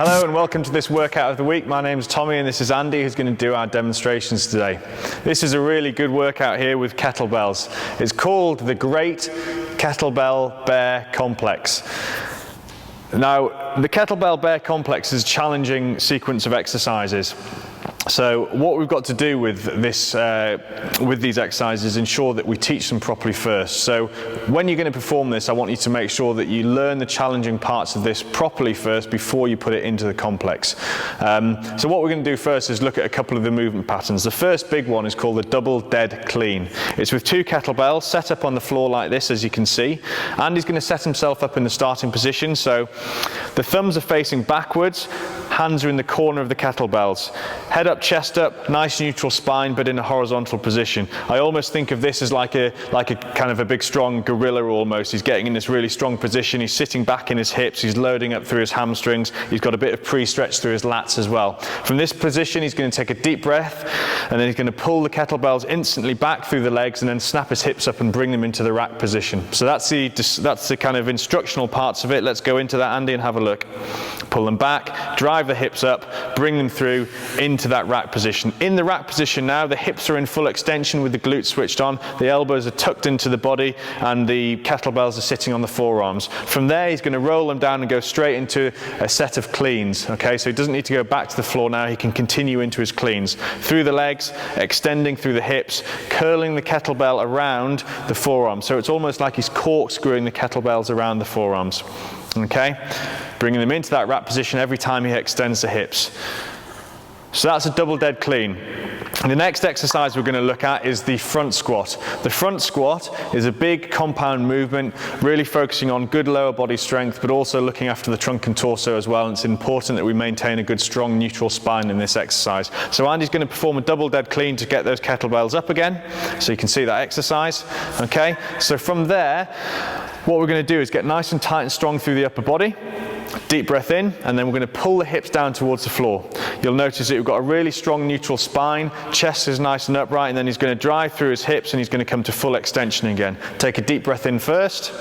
Hello and welcome to this workout of the week. My name is Tommy and this is Andy who's going to do our demonstrations today. This is a really good workout here with kettlebells. It's called the Great Kettlebell Barre Complex. Now, the Kettlebell Barre Complex is a challenging sequence of exercises. So what we've got to do with this, with these exercises is ensure that we teach them properly first. So when you're going to perform this, I want you to make sure that you learn the challenging parts of this properly first before you put it into the complex. So what we're going to do first is look at a couple of the movement patterns. The first big one is called the double dead clean. It's with two kettlebells set up on the floor like this, as you can see. Andy's going to set himself up in the starting position. So the thumbs are facing backwards, hands are in the corner of the kettlebells. Head up, chest up, nice neutral spine, but in a horizontal position. I almost think of this as like a kind of a big strong gorilla almost. He's getting in this really strong position. He's sitting back in his hips. He's loading up through his hamstrings. He's got a bit of pre-stretch through his lats as well. From this position, he's going to take a deep breath, and then he's going to pull the kettlebells instantly back through the legs, and then snap his hips up and bring them into the rack position. So that's the kind of instructional parts of it. Let's go into that, Andy, and have a look. Pull them back, drive the hips up, bring them through into that rack position. In the rack position now, the hips are in full extension with the glutes switched on, the elbows are tucked into the body, and the kettlebells are sitting on the forearms. From there, he's going to roll them down and go straight into a set of cleans. Okay, so he doesn't need to go back to the floor now, he can continue into his cleans. Through the legs, extending through the hips, curling the kettlebell around the forearm. So it's almost like he's corkscrewing the kettlebells around the forearms. Okay, bringing them into that rack position every time he extends the hips. So that's a double dead clean. The next exercise we're going to look at is the front squat. The front squat is a big compound movement, really focusing on good lower body strength, but also looking after the trunk and torso as well. And it's important that we maintain a good strong neutral spine in this exercise. So Andy's going to perform a double dead clean to get those kettlebells up again. So you can see that exercise. Okay, so from there, what we're going to do is get nice and tight and strong through the upper body. Deep breath in, and then we're going to pull the hips down towards the floor. You'll notice that we've got a really strong neutral spine, chest is nice and upright, and then he's going to drive through his hips and he's going to come to full extension again. Take a deep breath in first,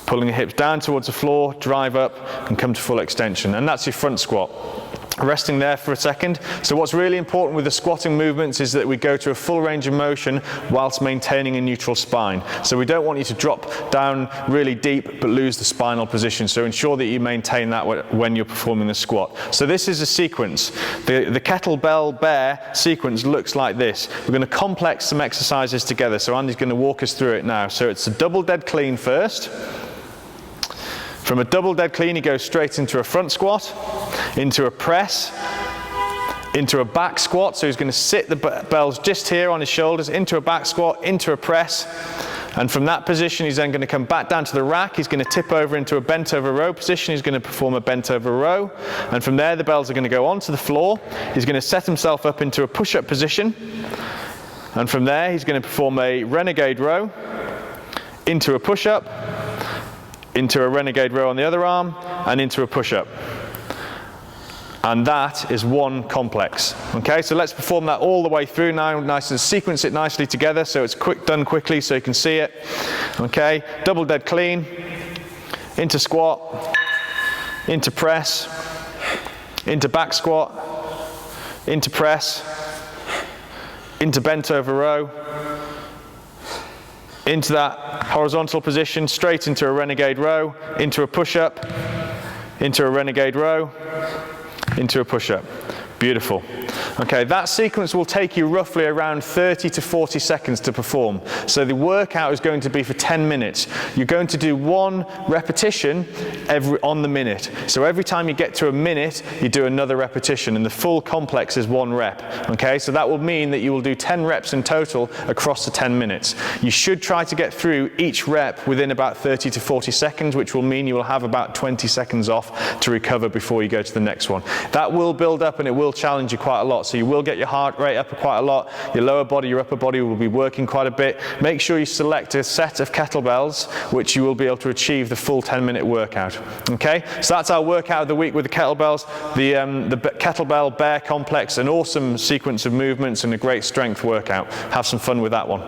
pulling the hips down towards the floor, drive up and come to full extension. And that's your front squat. Resting there for a second. So what's really important with the squatting movements is that we go to a full range of motion whilst maintaining a neutral spine. So we don't want you to drop down really deep but lose the spinal position. So ensure that you maintain that when you're performing the squat. So this is a sequence. The kettlebell barre sequence looks like this. We're going to complex some exercises together. So Andy's going to walk us through it now. So it's a double dead clean first. From a double dead clean, he goes straight into a front squat, into a press, into a back squat. So he's going to sit the bells just here on his shoulders, into a back squat, into a press. And from that position, he's then going to come back down to the rack. He's going to tip over into a bent over row position. He's going to perform a bent over row. And from there, the bells are going to go onto the floor. He's going to set himself up into a push-up position. And from there, he's going to perform a renegade row, into a push-up, into a renegade row on the other arm, and into a push-up. And that is one complex. Okay, so let's perform that all the way through now, nice and sequence it nicely together so it's done quickly so you can see it. Okay, double dead clean, into squat, into press, into back squat, into press, into bent over row, into that horizontal position, straight into a renegade row, into a push-up, into a renegade row, into a push-up. Beautiful. Okay, that sequence will take you roughly around 30 to 40 seconds to perform. So the workout is going to be for 10 minutes. You're going to do one repetition on the minute. So every time you get to a minute, you do another repetition, and the full complex is one rep. Okay, so that will mean that you will do 10 reps in total across the 10 minutes. You should try to get through each rep within about 30 to 40 seconds, which will mean you will have about 20 seconds off to recover before you go to the next one. That will build up and it will challenge you quite a lot. So you will get your heart rate up quite a lot. Your lower body, your upper body will be working quite a bit. Make sure you select a set of kettlebells which you will be able to achieve the full 10-minute workout. Okay, so that's our workout of the week with the kettlebells. The kettlebell barre complex, an awesome sequence of movements and a great strength workout. Have some fun with that one.